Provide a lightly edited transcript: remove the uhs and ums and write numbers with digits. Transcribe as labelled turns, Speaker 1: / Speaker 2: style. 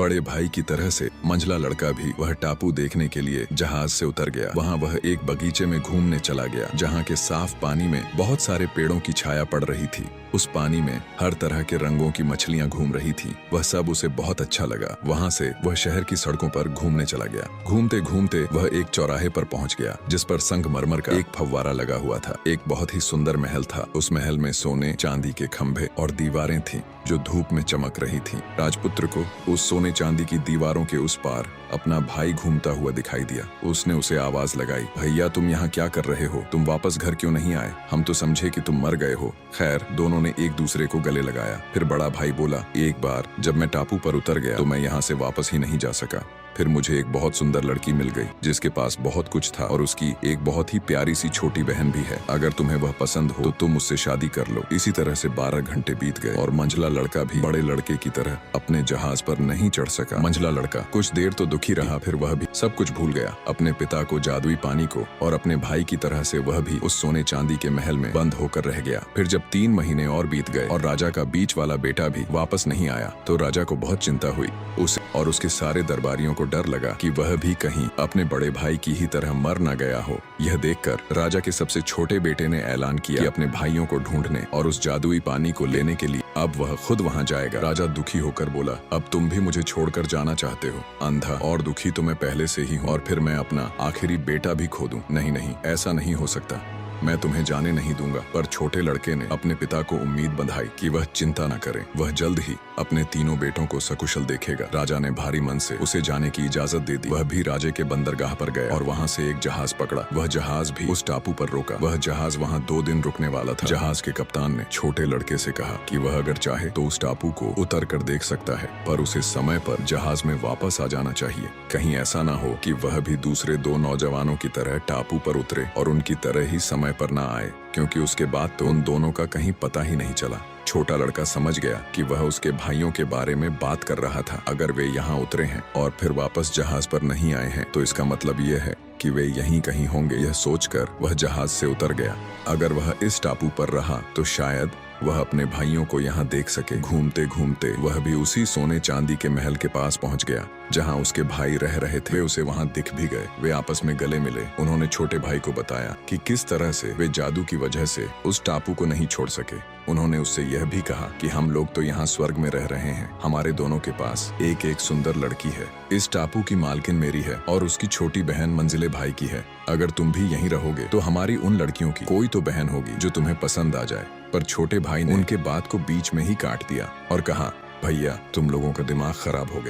Speaker 1: बड़े भाई की तरह से मंझला लड़का भी वह टापू देखने के लिए जहाज से उतर गया। वहाँ वह एक बगीचे में घूमने चला गया, जहाँ के साफ पानी में बहुत सारे पेड़ों की छाया पड़ रही थी। उस पानी में हर तरह के रंगों की मछलियां घूम रही थीं। वह सब उसे बहुत अच्छा लगा। वहाँ से वह शहर की सड़कों पर घूमने चला गया। घूमते घूमते वह एक चौराहे पर पहुँच गया, जिस पर संगमरमर का एक फव्वारा लगा हुआ था। एक बहुत ही सुंदर महल था। उस महल में सोने चांदी के खंभे और दीवारें थीं जो धूप में चमक रही थीं। राजपुत्र को उस सोने चांदी की दीवारों के उस पार अपना भाई घूमता हुआ दिखाई दिया। उसने उसे आवाज लगाई, भैया तुम यहाँ क्या कर रहे हो? तुम वापस घर क्यों नहीं आए? हम तो समझे कि तुम मर गए हो। खैर दोनों ने एक दूसरे को गले लगाया। फिर बड़ा भाई बोला, एक बार जब मैं टापू पर उतर गया तो मैं यहाँ से वापस ही नहीं जा सका। फिर मुझे एक बहुत सुंदर लड़की मिल गई जिसके पास बहुत कुछ था और उसकी एक बहुत ही प्यारी सी छोटी बहन भी है। अगर तुम्हें वह पसंद हो तो तुम उससे शादी कर लो। इसी तरह से 12 घंटे बीत गए और मंझला लड़का भी बड़े लड़के की तरह अपने जहाज पर नहीं चढ़ सका। मंझला लड़का कुछ देर तो दुखी रहा, फिर वह भी सब कुछ भूल गया, अपने पिता को, जादुई पानी को और अपने भाई की तरह से वह भी उस सोने चांदी के महल में बंद होकर रह गया। फिर जब 3 महीने और बीत गए और राजा का बीच वाला बेटा भी वापस नहीं आया तो राजा को बहुत चिंता हुई। उसे और उसके सारे दरबारियों को डर लगा कि वह भी कहीं अपने बड़े भाई की ही तरह मर न गया हो। यह देखकर राजा के सबसे छोटे बेटे ने ऐलान किया कि अपने भाइयों को ढूंढने और उस जादुई पानी को लेने के लिए अब वह खुद वहां जाएगा। राजा दुखी होकर बोला, अब तुम भी मुझे छोड़कर जाना चाहते हो? अंधा और दुखी तो मैं पहले से ही हूँ और फिर मैं अपना आखिरी बेटा भी खो दूं? नहीं नहीं, ऐसा नहीं हो सकता। मैं तुम्हें जाने नहीं दूंगा। पर छोटे लड़के ने अपने पिता को उम्मीद बंधाई कि वह चिंता न करे, वह जल्द ही अपने तीनों बेटों को सकुशल देखेगा। राजा ने भारी मन से उसे जाने की इजाजत दे दी। वह भी राजे के बंदरगाह पर गया और वहाँ से एक जहाज पकड़ा। वह जहाज भी उस टापू पर रोका। वह जहाज वहाँ 2 दिन रुकने वाला था। जहाज के कप्तान ने छोटे लड़के से कहा कि वह अगर चाहे तो उस टापू को उतर कर देख सकता है, पर उसे समय पर जहाज में वापस आ जाना चाहिए। कहीं ऐसा ना हो कि वह भी दूसरे 2 नौजवानों की तरह टापू पर उतरे और उनकी तरह ही समय पर ना आए, क्योंकि उसके बाद तो उन दोनों का कहीं पता ही नहीं चला। छोटा लड़का समझ गया कि वह उसके भाइयों के बारे में बात कर रहा था। अगर वे यहाँ उतरे हैं और फिर वापस जहाज पर नहीं आए हैं तो इसका मतलब यह है कि वे यहीं कहीं होंगे। यह सोचकर वह जहाज से उतर गया। अगर वह इस टापू पर रहा तो शायद वह अपने भाइयों को यहाँ देख सके। घूमते घूमते वह भी उसी सोने चांदी के महल के पास पहुँच गया जहाँ उसके भाई रह रहे थे। वे उसे वहाँ दिख भी गए। वे आपस में गले मिले। उन्होंने छोटे भाई को बताया कि किस तरह से वे जादू की वजह से उस टापू को नहीं छोड़ सके। उन्होंने उससे यह भी कहा कि हम लोग तो यहाँ स्वर्ग में रह रहे हैं, हमारे दोनों के पास एक एक सुंदर लड़की है। इस टापू की मालकिन मेरी है और उसकी छोटी बहन मंझले भाई की है। अगर तुम भी यहीं रहोगे तो हमारी उन लड़कियों की कोई तो बहन होगी जो तुम्हें पसंद आ जाए। पर छोटे भाई ने उनके बात को बीच में ही काट दिया और कहा, भैया तुम लोगों का दिमाग खराब हो गया।